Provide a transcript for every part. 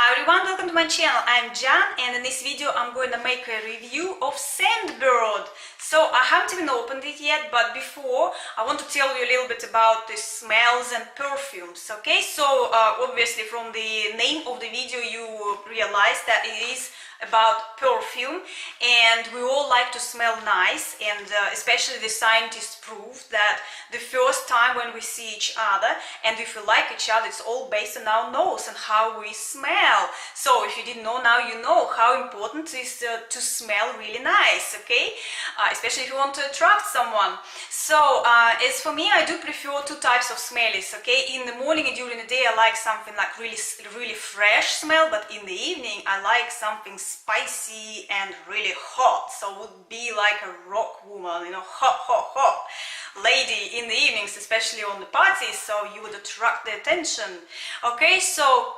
Hi everyone, welcome to my channel. I'm Jan, and in this video I'm going to make a review of Scentbird. So I haven't even opened it yet, but before I want to tell you a little bit about the smells and perfumes. Okay, so obviously from the name of the video you realize that it is about perfume, and we all like to smell nice, and especially the scientists proved that the first time when we see each other and if we like each other, it's all based on our nose and how we smell. So if you didn't know, now you know how important it is to smell really nice, okay? Especially if you want to attract someone. So as for me, I do prefer two types of smells, okay? In the morning and during the day I like something like really fresh smell, but in the evening I like something spicy and really hot. So would be like a rock woman, you know, hot lady in the evenings, especially on the parties, so you would attract the attention. Okay, so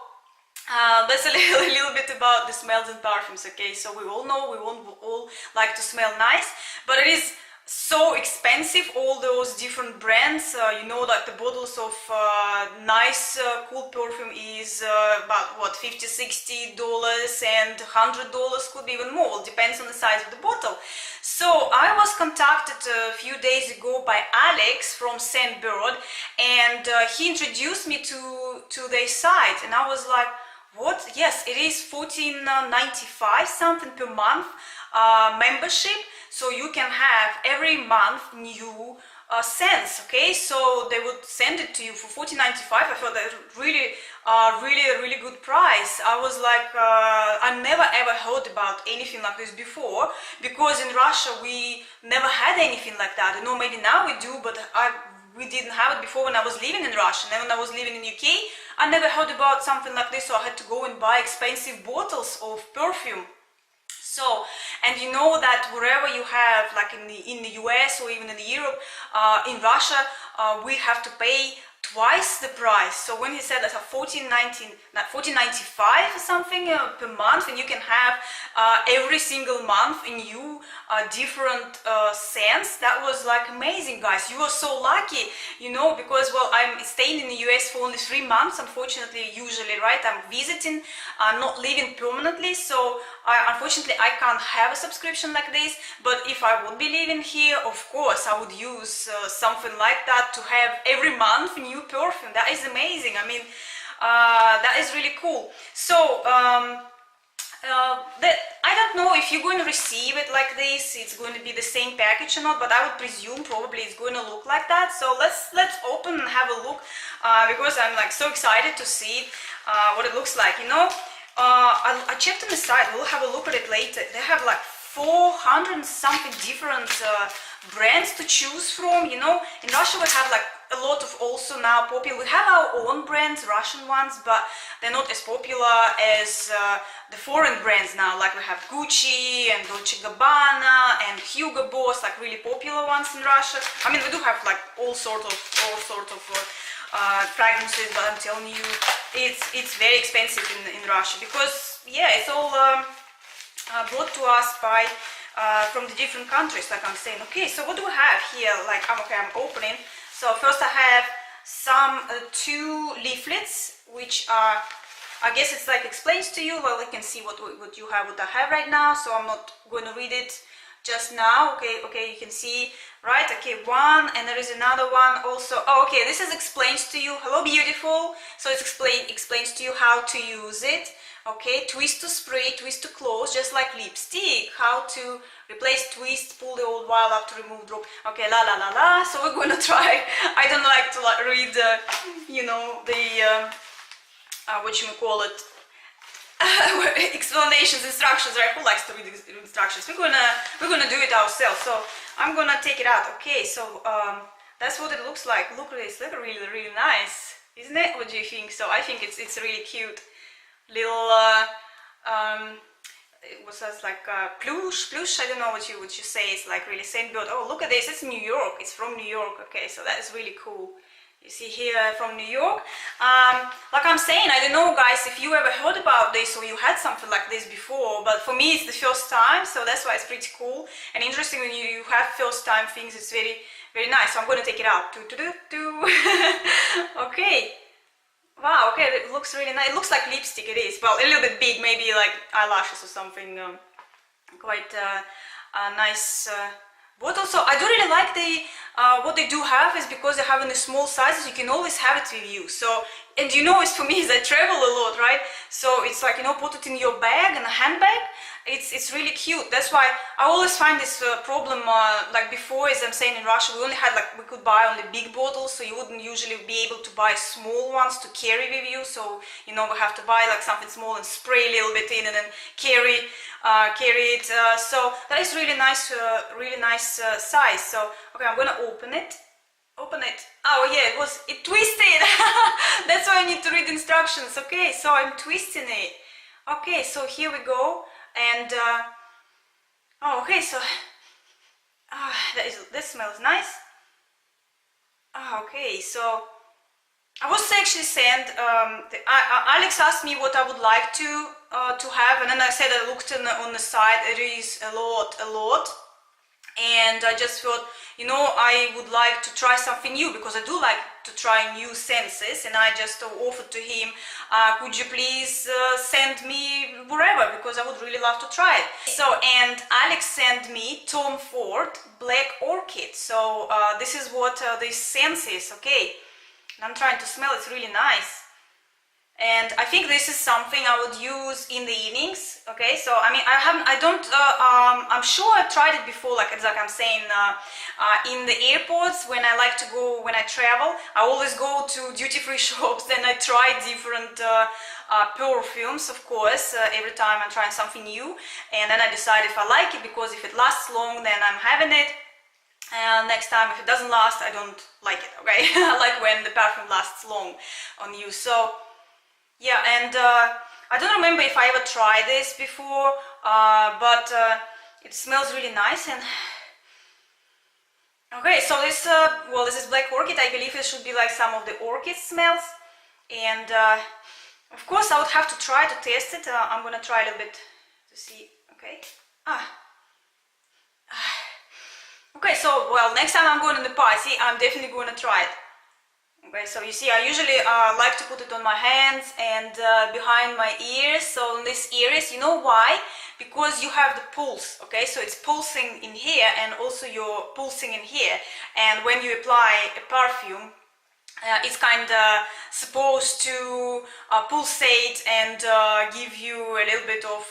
that's a little bit about the smells and perfumes. Okay, so we all know we all like to smell nice, but it is so expensive, all those different brands. You know that the bottles of nice cool perfume is about what, $50-60, and $100 could be even more, depends on the size of the bottle. So I was contacted a few days ago by Alex from Scentbird, and he introduced me to their site, and I was like, what? Yes, it is $14.95 something per month membership, so you can have every month new scents. Okay, so they would send it to you for $14.95. I thought that really a really good price. I was like, I never ever heard about anything like this before, because in Russia we never had anything like that. You know, maybe now we do, but we didn't have it before when I was living in Russia. And then when I was living in UK, I never heard about something like this, so I had to go and buy expensive bottles of perfume. So, and you know that wherever you have, like in the US or even in Europe, in Russia, we have to pay twice the price. So when he said that $14.95 or something per month, and you can have every single month a new different scents, that was like amazing, guys. You are so lucky, you know, because, well, I'm staying in the US for only 3 months, unfortunately. Usually, right, I'm visiting, not living permanently, so unfortunately I can't have a subscription like this. But if I would be living here, of course I would use something like that to have every month new perfume. That is amazing. I mean, that is really cool. So I don't know if you're going to receive it like this, it's going to be the same package or not, but I would presume probably it's going to look like that. So let's open and have a look, because I'm like so excited to see what it looks like, you know. I checked on the site, we'll have a look at it later. They have like 400 and something different brands to choose from, you know. In Russia we have like a lot of also now popular, we have our own brands, Russian ones, but they're not as popular as the foreign brands now. Like we have Gucci and Dolce & Gabbana and Hugo Boss, like really popular ones in Russia. I mean, we do have like all sort of fragrances, but I'm telling you, it's very expensive in Russia, because yeah, it's all brought to us by from the different countries, like I'm saying. Okay, so what do we have here? Like, I'm opening. So first I have some two leaflets, which are, I guess it's like explains to you. Well, you can see what I have right now, so I'm not going to read it just now. Okay, you can see, right? Okay, one, and there is another one also. Oh, okay, this is explains to you. Hello, beautiful. So it explains to you how to use it. Okay, twist to spray, twist to close, just like lipstick. How to replace, twist, pull the old vial up to remove drop. Okay, la la la la. So we're gonna try. I don't like to read, you know, the what you call it, explanations, instructions. Right? Who likes to read instructions? We're gonna do it ourselves. So I'm gonna take it out. Okay, so that's what it looks like. Look at this. Look, really nice, isn't it? What do you think? So I think it's really cute. Little it was just like plush. I don't know what you say. It's like really Scentbird. Oh, look at this. It's New York. It's from New York. Okay, so that is really cool. You see here from New York. Like I'm saying, I don't know, guys, if you ever heard about this or you had something like this before, but for me it's the first time, so that's why it's pretty cool and interesting. When you have first time things, it's very nice. So I'm going to take it out. Okay. Wow, okay, it looks really nice. It looks like lipstick, it is. Well, a little bit big, maybe like eyelashes or something. Quite a nice bottle. So I do really like the what they do have is because they have in the small sizes, you can always have it with you. So, and you know, it's for me is I travel a lot, right? So it's like, you know, put it in your bag, in a handbag. It's really cute. That's why I always find this problem, like before, as I'm saying, in Russia we only had like, we could buy only big bottles, so you wouldn't usually be able to buy small ones to carry with you. So, you know, we have to buy like something small and spray a little bit in and then carry it. So that is really nice, size. So okay, I'm gonna open it. Oh yeah, it twisted. That's why I need to read instructions. Okay, so I'm twisting it. Okay, so here we go. And oh, okay, so this smells nice. Okay, so I was actually sent. Alex asked me what I would like to have, and then I said I looked on the side. It is a lot, and I just thought, you know, I would like to try something new because I do like to try new scents, and I just offered to him, could you please send me wherever, because I would really love to try it. So, and Alex sent me Tom Ford Black Orchid. So this is what this scent is. Okay, and I'm trying to smell. It's really nice. And I think this is something I would use in the evenings. Okay, so I mean, I'm sure I've tried it before, like I'm saying, in the airports when I like to go, when I travel, I always go to duty-free shops and I try different perfumes, of course, every time I'm trying something new, and then I decide if I like it, because if it lasts long, then I'm having it. And next time, if it doesn't last, I don't like it, okay? I like when the perfume lasts long on you. So yeah, and I don't remember if I ever tried this before, but it smells really nice. And okay, so this this is Black Orchid. I believe it should be like some of the orchid smells, and of course I would have to try to test it. I'm gonna try a little bit to see. Okay, okay, so well, next time I'm going to the party, I'm definitely going to try it. Okay, so you see, I usually like to put it on my hands and behind my ears. So in these areas, you know why? Because you have the pulse, okay? So it's pulsing in here, and also you're pulsing in here. And when you apply a perfume, it's kind of supposed to pulsate and give you a little bit of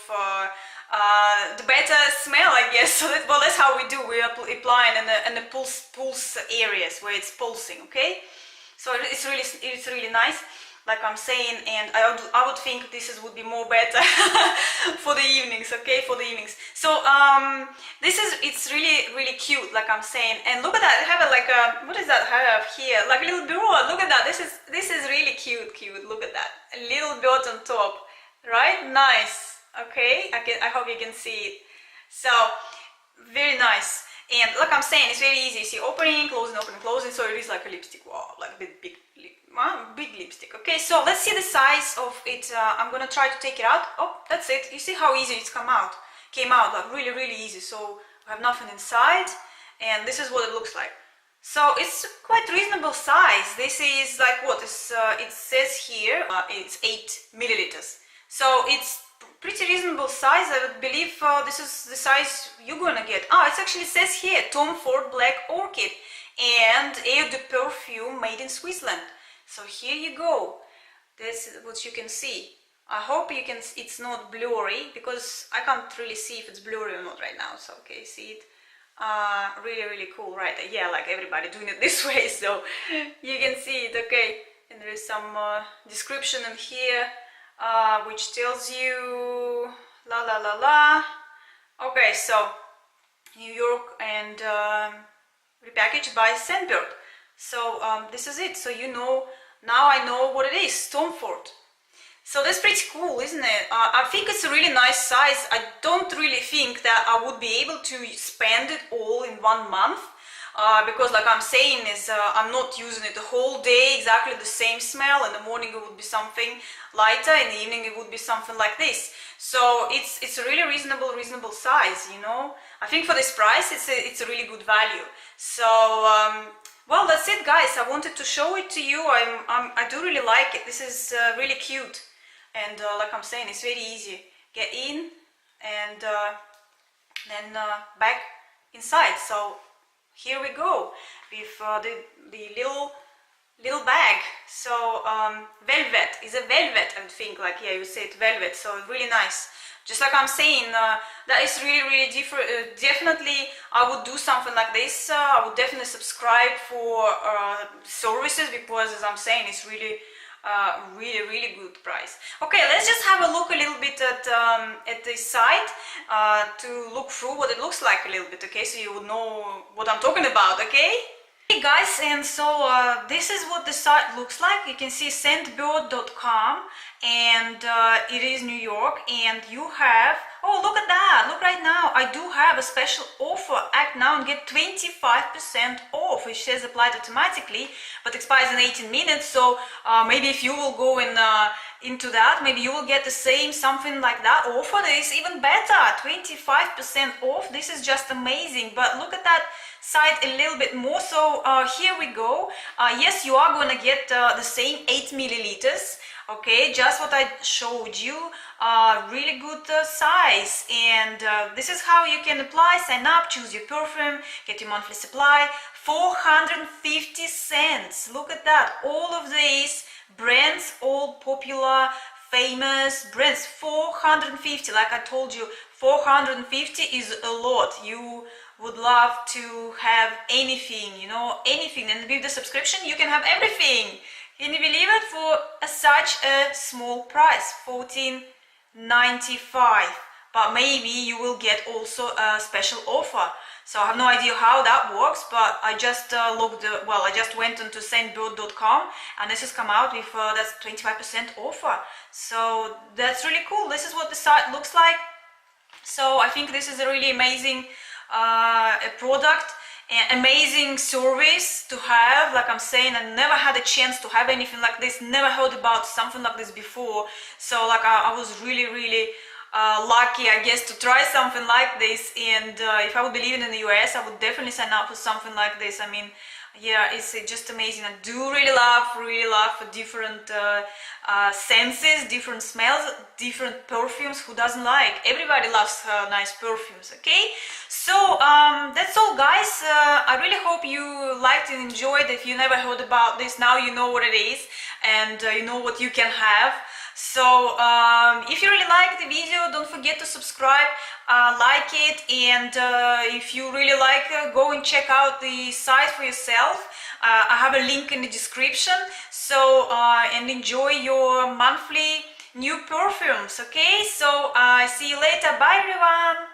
the better smell, I guess. So that's how we do. We are applying in the pulse areas where it's pulsing, okay? So it's really nice, like I'm saying, and I would think this would be more better for the evenings, okay, for the evenings. So it's really cute, like I'm saying, and look at that. I have like a, what is that I have here? Like a little bird. Look at that. This is really cute. Look at that. A little bird on top, right? Nice. Okay, I hope you can see it. So very nice. And like I'm saying, it's very easy. See, opening, closing, so it is like a lipstick. Wow, like a big lipstick. Okay, so let's see the size of it. I'm gonna try to take it out. Oh, that's it. You see how easy it's came out, like really easy. So I have nothing inside, and this is what it looks like. So it's quite reasonable size. This is like what is it says here. It's 8 milliliters. So it's pretty reasonable size. I would believe this is the size you're gonna get. It actually says here Tom Ford Black Orchid and Eau de Perfume made in Switzerland. So here you go. That's what you can see. I hope you can. It's not blurry, because I can't really see if it's blurry or not right now. So okay, see it. Really cool, right? Yeah, like everybody doing it this way, so you can see it. Okay, and there is some description in here. Which tells you la. Okay, so New York and repackaged by Scentbird. So this is it. So you know, now I know what it is, Tom Ford. So that's pretty cool, isn't it? I think it's a really nice size. I don't really think that I would be able to spend it all in 1 month. Because like I'm saying is I'm not using it the whole day exactly the same smell. In the morning it would be something lighter, in the evening it would be something like this. So it's a really reasonable size, you know. I think for this price it's a really good value. So well, that's it, guys. I wanted to show it to you. I do really like it. This is really cute, and like I'm saying, it's very easy. Get in and then back inside. So here we go with the little bag. So velvet is a velvet, I think, like, yeah, you say it velvet, so really nice. Just like I'm saying, that is really different. Definitely I would do something like this. I would definitely subscribe for services, because as I'm saying, it's really good price. Okay, let's just have a look a little bit at this site to look through what it looks like a little bit, okay, so you would know what I'm talking about, okay? Hey guys, and so this is what the site looks like. You can see scentbird.com, and it is New York, and you have, oh, look at that, look right now, I do have a special offer. Act now and get 25% off, which says applied automatically, but expires in 18 minutes. So maybe if you will go in into that, maybe you will get the same, something like that offer. That is even better, 25% off. This is just amazing. But look at that site a little bit more. So here we go. Yes, you are going to get the same 8 milliliters, okay, just what I showed you. Really good size, and this is how you can apply. Sign up, choose your perfume, get your monthly supply, 450 cents. Look at that, all of these brands, all popular famous brands, 450. Like I told you, 450 is a lot. You would love to have anything, you know, anything, and with the subscription you can have everything. Can you believe it? For such a small price, $14.95. But maybe you will get also a special offer. So I have no idea how that works, but I just looked, well, I just went onto scentbird.com, and this has come out with that's 25% offer. So that's really cool. This is what the site looks like. So I think this is a really amazing product. Amazing service to have. Like I'm saying, I never had a chance to have anything like this, never heard about something like this before. So like I was really lucky, I guess, to try something like this. And if I would be living in the US, I would definitely sign up for something like this. I mean, yeah, it's just amazing. I do really love for different senses, different smells, different perfumes. Who doesn't like? Everybody loves nice perfumes, okay? So that's all, guys. I really hope you liked and enjoyed. If you never heard about this, now you know what it is, and you know what you can have. So if you really like the video, don't forget to subscribe, like it, and if you really like, go and check out the site for yourself. I have a link in the description. So and enjoy your monthly new perfumes, okay? So see you later. Bye everyone.